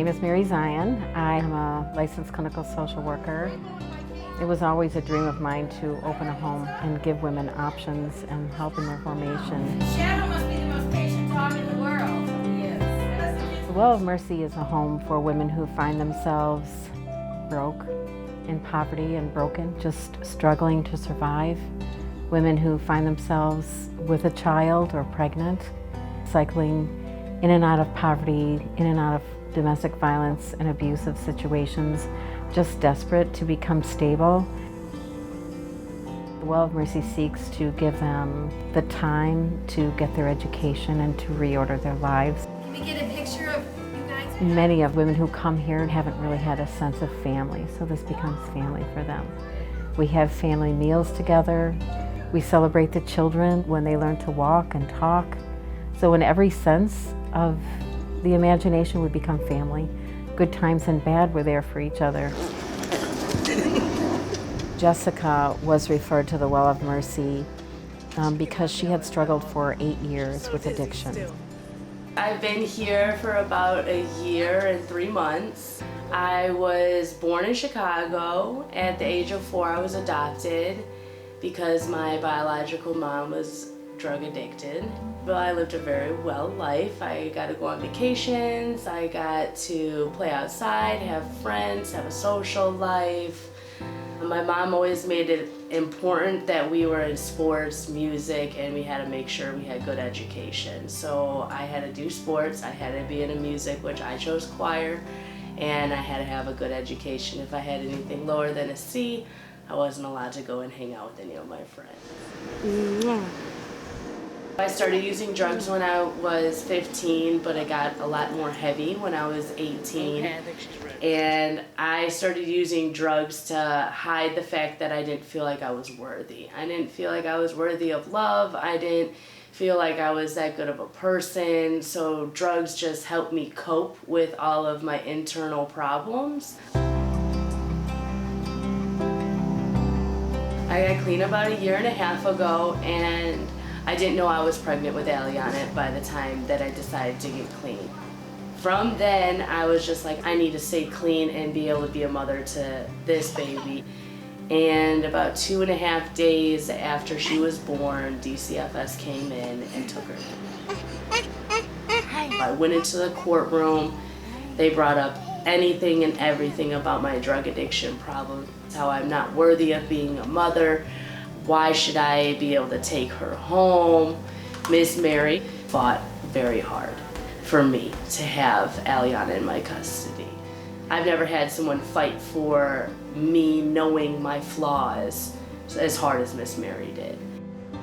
is Mary Zion. I am a licensed clinical social worker. It was always a dream of mine to open a home and give women options and help in their formation. Shadow must be the most patient dog in the world. He is. The Well of Mercy is a home for women who find themselves broke, in poverty and broken, just struggling to survive. Women who find themselves with a child or pregnant, cycling in and out of poverty, in and out of domestic violence and abusive situations, just desperate to become stable. The Well of Mercy seeks to give them the time to get their education and to reorder their lives. Can we get a picture of you guys? Many of women who come here haven't really had a sense of family, so this becomes family for them. We have family meals together. We celebrate the children when they learn to walk and talk. So in every sense of the imagination, we become family. Good times and bad, we're there for each other. Jessica was referred to the Well of Mercy because she had struggled for 8 years with addiction. I've been here for about a year and 3 months. I was born in Chicago. At the age of 4, I was adopted because my biological mom was drug addicted. But I lived a very well life. I got to go on vacations, I got to play outside, have friends, have a social life. My mom always made it important that we were in sports, music, and we had to make sure we had good education. So I had to do sports, I had to be into music, which I chose choir, and I had to have a good education. If I had anything lower than a C, I wasn't allowed to go and hang out with any of my friends. I started using drugs when I was 15, but it got a lot more heavy when I was 18. And I started using drugs to hide the fact that I didn't feel like I was worthy. I didn't feel like I was worthy of love. I didn't feel like I was that good of a person. So drugs just helped me cope with all of my internal problems. I got clean about a year and a half ago, and I didn't know I was pregnant with Aliana by the time that I decided to get clean. From then, I was just like, I need to stay clean and be able to be a mother to this baby. And about 2.5 days after she was born, DCFS came in and took her. I went into the courtroom. They brought up anything and everything about my drug addiction problem, how I'm not worthy of being a mother. Why should I be able to take her home? Miss Mary fought very hard for me to have Aliana in my custody. I've never had someone fight for me knowing my flaws as hard as Miss Mary did.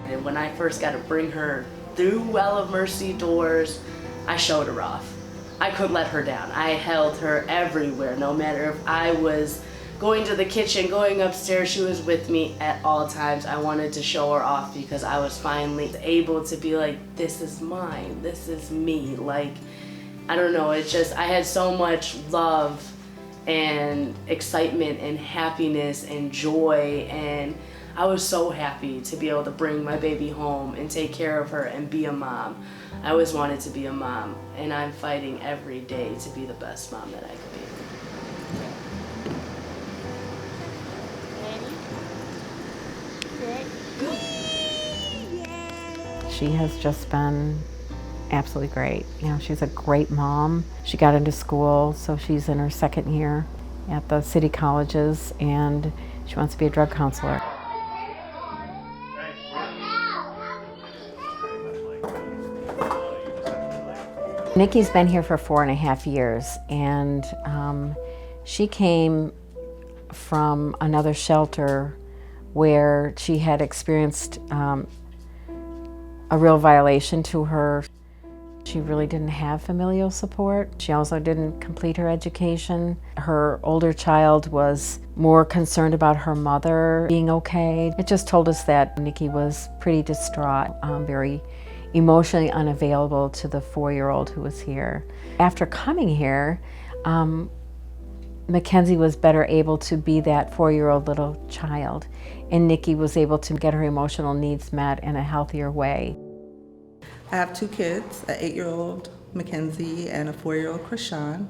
And when I first got to bring her through Well of Mercy doors, I showed her off. I couldn't let her down. I held her everywhere, no matter if I was going to the kitchen, going upstairs, she was with me at all times. I wanted to show her off because I was finally able to be like, this is mine, this is me. Like, I don't know, it's just, I had so much love and excitement and happiness and joy, and I was so happy to be able to bring my baby home and take care of her and be a mom. I always wanted to be a mom, and I'm fighting every day to be the best mom that I could be. She has just been absolutely great. You know, she's a great mom. She got into school, so she's in her 2nd year at the city colleges, and she wants to be a drug counselor. Nikki's been here for 4.5 years, and she came from another shelter where she had experienced a real violation to her. She really didn't have familial support. She also didn't complete her education. Her older child was more concerned about her mother being okay. It just told us that Nikki was pretty distraught, very emotionally unavailable to the 4-year-old who was here. After coming here, Mackenzie was better able to be that 4-year-old little child, and Nikki was able to get her emotional needs met in a healthier way. I have 2 kids, an 8-year-old Mackenzie and a 4-year-old Krishan,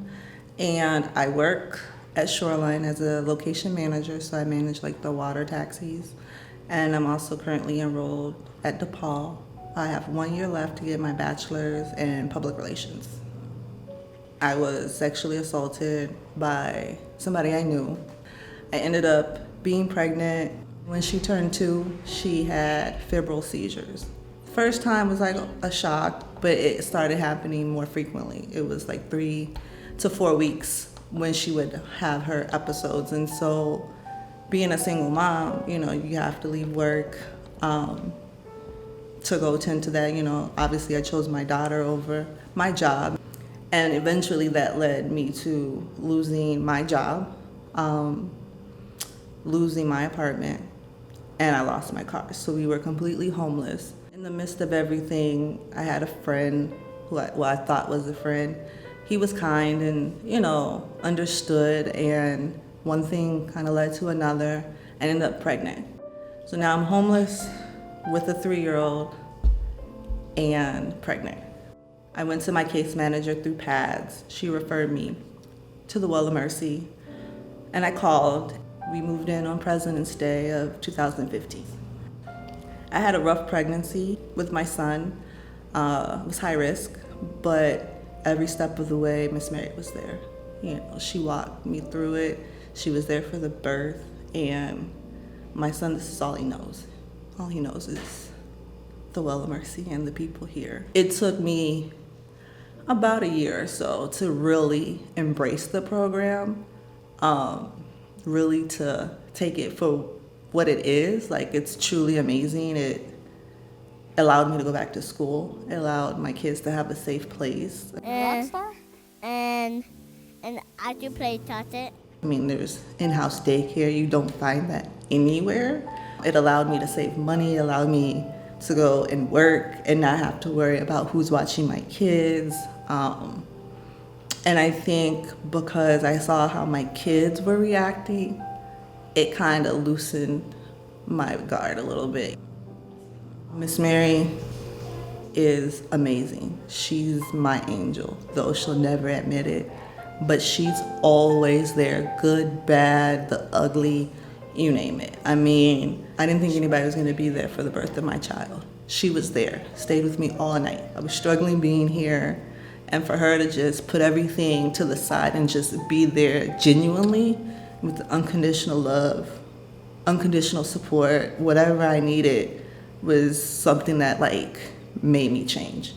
And I work at Shoreline as a location manager, so I manage like the water taxis. And I'm also currently enrolled at DePaul. I have 1 year left to get my bachelor's in public relations. I was sexually assaulted by somebody I knew. I ended up being pregnant. When she turned 2, she had febrile seizures. First time was like a shock, but it started happening more frequently. It was like 3 to 4 weeks when she would have her episodes. And so being a single mom, you have to leave work to go tend to that. Obviously I chose my daughter over my job. And eventually that led me to losing my job, losing my apartment, and I lost my car. So we were completely homeless. In the midst of everything, I had a friend who I thought was a friend. He was kind and, understood, and one thing kind of led to another. I ended up pregnant. So now I'm homeless with a 3-year-old and pregnant. I went to my case manager through PADS. She referred me to the Well of Mercy, and I called. We moved in on President's Day of 2015. I had a rough pregnancy with my son. It was high risk, but every step of the way, Miss Mary was there. She walked me through it. She was there for the birth, and my son, this is all he knows. All he knows is the Well of Mercy and the people here. It took me about a year or so to really embrace the program, really to take it for what it is. Like, it's truly amazing. It allowed me to go back to school. It allowed my kids to have a safe place. And I do play touch it. I mean, there's in-house daycare. You don't find that anywhere. It allowed me to save money. It allowed me to go and work and not have to worry about who's watching my kids. And I think because I saw how my kids were reacting, it kind of loosened my guard a little bit. Miss Mary is amazing. She's my angel, though she'll never admit it. But she's always there, good, bad, the ugly, you name it. I mean, I didn't think anybody was going to be there for the birth of my child. She was there, stayed with me all night. I was struggling being here, and for her to just put everything to the side and just be there genuinely with unconditional love, unconditional support, whatever I needed was something that made me change.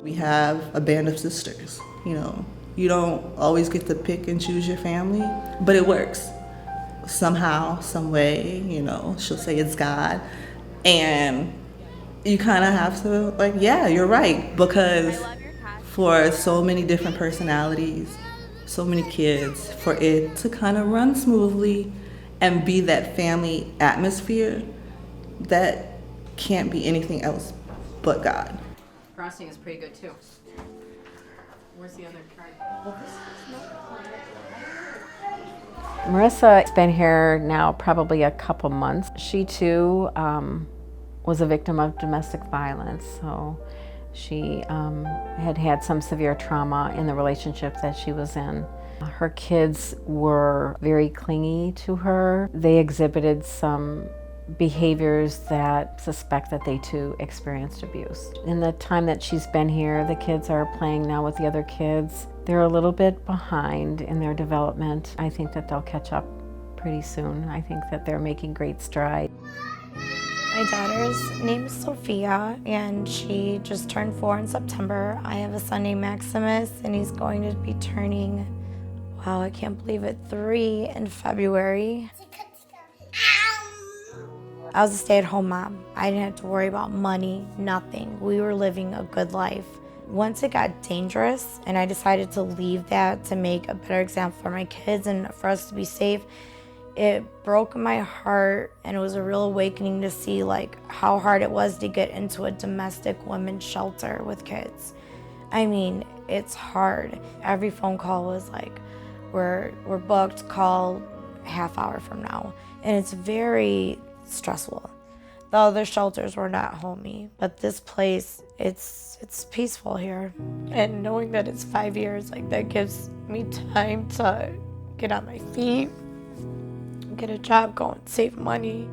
We have a band of sisters, You don't always get to pick and choose your family, but it works. Somehow, some way, she'll say it's God. And you kind of have to, yeah, you're right. Because for so many different personalities, so many kids, for it to kind of run smoothly and be that family atmosphere, that can't be anything else but God. Frosting is pretty good too. Where's the other card? Marissa's been here now probably a couple months. She too was a victim of domestic violence, so she had had some severe trauma in the relationship that she was in. Her kids were very clingy to her. They exhibited some behaviors that suspect that they too experienced abuse. In the time that she's been here, the kids are playing now with the other kids. They're a little bit behind in their development. I think that they'll catch up pretty soon. I think that they're making great strides. My daughter's name is Sophia, and she just turned 4 in September. I have a son named Maximus, and he's going to be turning, wow, I can't believe it, 3 in February. I was a stay-at-home mom. I didn't have to worry about money, nothing. We were living a good life. Once it got dangerous and I decided to leave that to make a better example for my kids and for us to be safe, it broke my heart, and it was a real awakening to see how hard it was to get into a domestic women's shelter with kids. I mean, it's hard. Every phone call was we're booked, call half hour from now. And it's very stressful. The other shelters were not homey, but this place, it's peaceful here. And knowing that it's 5 years, like that gives me time to get on my feet, get a job, go and save money.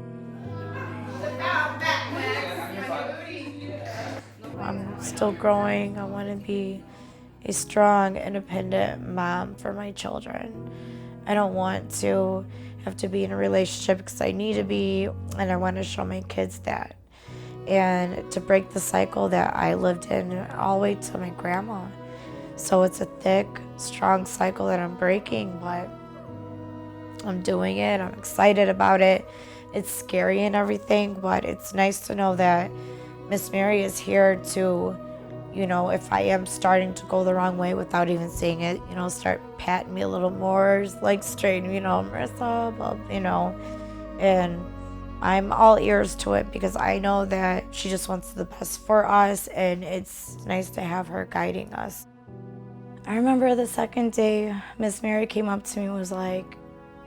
I'm still growing. I want to be a strong, independent mom for my children. I don't want to have to be in a relationship because I need to be, and I want to show my kids that. And to break the cycle that I lived in all the way to my grandma. So it's a thick, strong cycle that I'm breaking, but I'm doing it. I'm excited about it. It's scary and everything, but it's nice to know that Miss Mary is here to, you know, if I am starting to go the wrong way without even seeing it, you know, start patting me a little more, like straight, you know, Marissa, blah, you know, and I'm all ears to it because I know that she just wants the best for us, and it's nice to have her guiding us. I remember the second day, Miss Mary came up to me and was like,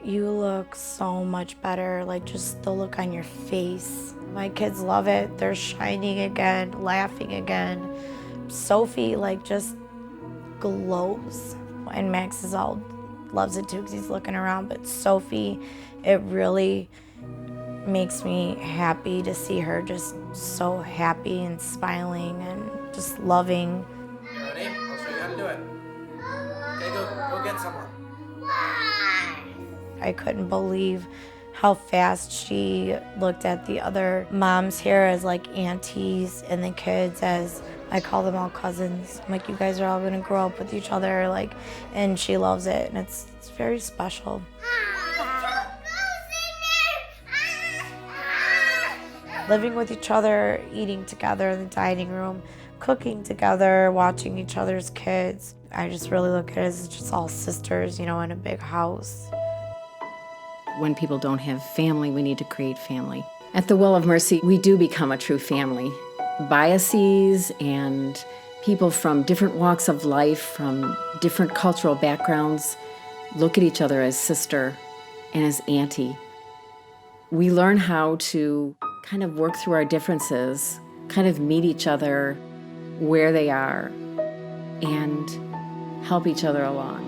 "You look so much better," like just the look on your face. My kids love it. They're shining again, laughing again. Sophie like just glows, and Max is all loves it too because he's looking around, but Sophie, it really makes me happy to see her just so happy and smiling and just loving. You ready? I'll show you how to do it. Okay, go get someone. I couldn't believe how fast she looked at the other moms here as like aunties and the kids as, I call them all cousins. I'm like, you guys are all gonna grow up with each other, like, and she loves it, and it's very special. Living with each other, eating together in the dining room, cooking together, watching each other's kids. I just really look at it as just all sisters, you know, in a big house. When people don't have family, we need to create family. At the Well of Mercy, we do become a true family. Biases and people from different walks of life, from different cultural backgrounds, look at each other as sister and as auntie. We learn how to kind of work through our differences, kind of meet each other where they are, and help each other along.